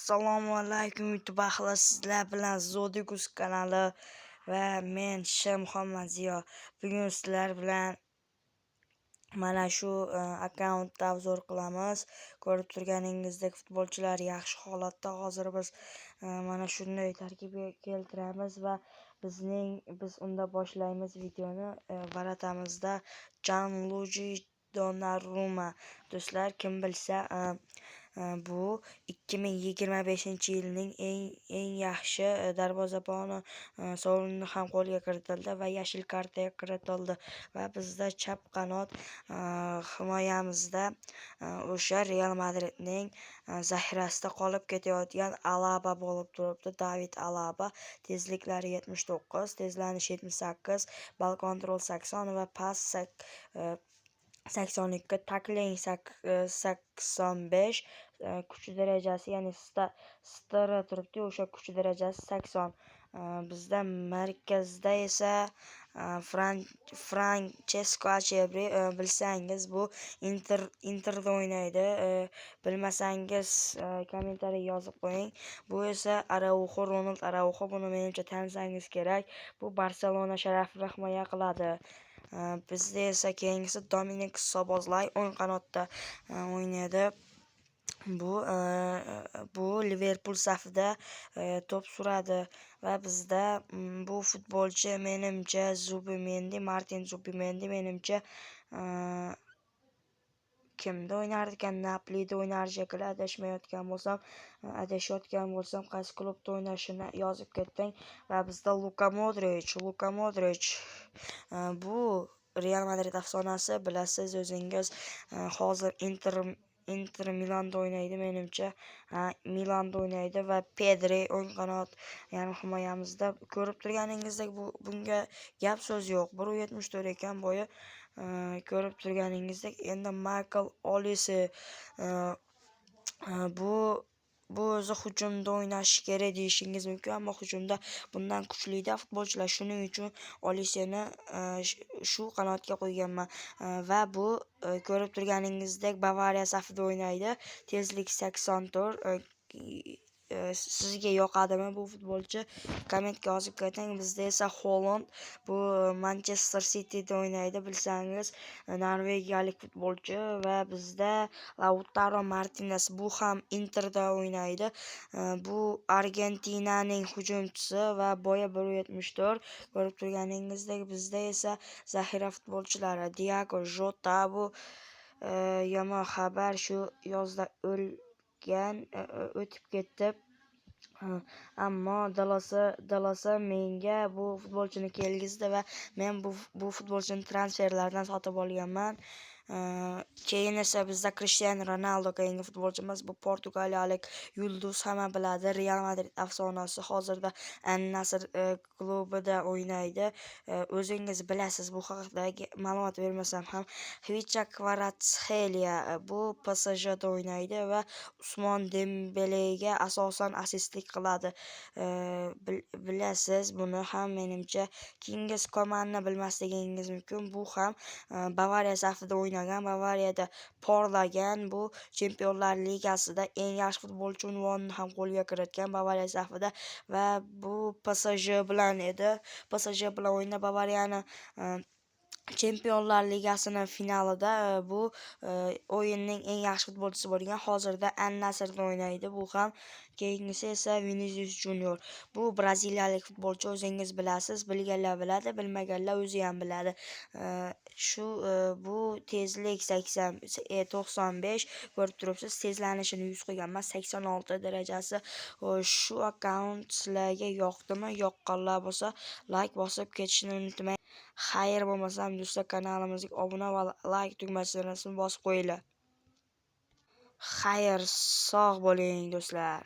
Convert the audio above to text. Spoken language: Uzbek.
Assalomu alaykum YouTube ahli, sizlar bilan Zodikus kanali va men Muhammad Ziyo. Bugun sizlar bilan mana shu akkauntda obzor qilamiz. Ko'rib turganingizdek futbolchilar yaxshi holatda. Hozir biz mana shunday tarkibga keltiramiz va biz unda boshlaymiz videoni. Varatamizda Gianluigi Donnarumma. Do'stlar, kim bilsa bu 2025-yilning eng yaxshi darvozaboni sovrini ham qo'lga kiritildi va yashil kartaga kiritildi va bizda chap qanot himoyamizda o'sha Real Madridning zaxirasida qolib ketayotgan Alaba bo'lib turibdi. David Alaba. Tezliklari 79, tezlanish 78, ball kontrol 80 va pas 82, takling 85, kuch darajasi, ya'ni stiri turibdi, o'sha kuch darajasi 80. Bizda markazda esa Francesco Acerbi, bilsangiz bu Interda o'ynaydi. Bilmasangiz kommentariy yozib qo'ying. Bu esa Ronald Araujo. Buni menimcha tanisangiz kerak. Bu Barselona sharafini himoya qiladi. Bizda esa keyingisi Dominik Szoboszlai o'ng qanotda o'ynaydi. Bu Liverpool safida to'p suradi va bizda bu futbolchi menimcha Martin Zubimendi menimcha kimda o'ynar ekan? Napolida o'ynar shekilli, adashayotgan bo'lsam, qaysi klubda o'ynashini yozib ketding. Va bizda Luka Modric bu Real Madrid afsonasi, bilasiz o'zingiz. Hozir Inter Milanda o'ynaydi menimcha. Milanda o'ynaydi va Pedri o'ng qanot, ya'ni himoyamizda. Ko'rib turganingizdek bunga gap so'z yo'q. 1.74 ekan bo'yi. Ko'rib turganingizdek, endi Michael Olise bu o'zi hujumda o'ynashi kerak deyishingiz mumkin, ammo hujumda bundan kuchli-da futbolchilar. Shuning uchun Oliseni shu qanotga qo'yganman va bu ko'rib turganingizdek Bavariya safida o'ynaydi. Tezlik 84. Sizga yoqadimi bu futbolchi? Kommentga yozib keting. Bizda esa Holland, bu Manchester Cityda o'ynaydi, bilsangiz, norvegiyalik futbolchi. Va bizda Lautaro Martinez, bu ham Interda o'ynaydi. Bu Argentinaning hujumchisi va bo'yi 1.74. Ko'rib turganingizdek, bizda esa zaxira futbolchilari Diego Jota, bu yomon xabar, shu yozda o'tib ketdi. Ammo Dalosa menga bu futbolchini kelgizdi va men bu futbolchini transferlardan sotib olganman. Keyin esa bizda Cristiano Ronaldo keyingi futbolchimiz. Bu portugaliyalik yulduz, hamma biladi, Real Madrid afsonasi. Hozirda An-Nasr klubida o'ynaydi. O'zingiz bilasiz, bu haqida ma'lumot bermasam ham. Xvicha Kvaratskhelia, bu PSJda o'ynaydi va Usmon Dembelega asosan assistlik qiladi. Bilasiz buni ham menimcha. Kingiz Komanni bilmasligingiz mumkin. Bu ham Bavariya safida o'ynagan, Bavariyada porlagan, bu Chempionlar Ligasida eng yaxshi futbolchi unvonini ham qo'lga kiritgan Bavariya safida va bu PSG bilan edi. PSG bilan o'yinda Bavariyani Chempionlar Ligasining finalida bu o'yinning eng yaxshi futbolchisi bo'lgan. Hozirda An-Nasrda o'ynaydi. Bu ham. Keyingisi esa Vinicius Junior. Bu braziliyalik futbolchi, o'zingiz bilasiz. Bilganlar biladi, bilmaganlar o'zi ham biladi. Bu tezlik 95, ko'rib turibsiz. Tezlanishini 100 qo'yganman, 86 darajasi. Shu akkaunt sizlarga yoqdimi? Yoqqanlar bo'lsa like bosib ketishni unutmang. Xayr, bo'lmasam do'stlar, kanalimizga obuna va like tugmasini bosib qo'yinglar. Xayr, sog' bo'ling do'stlar.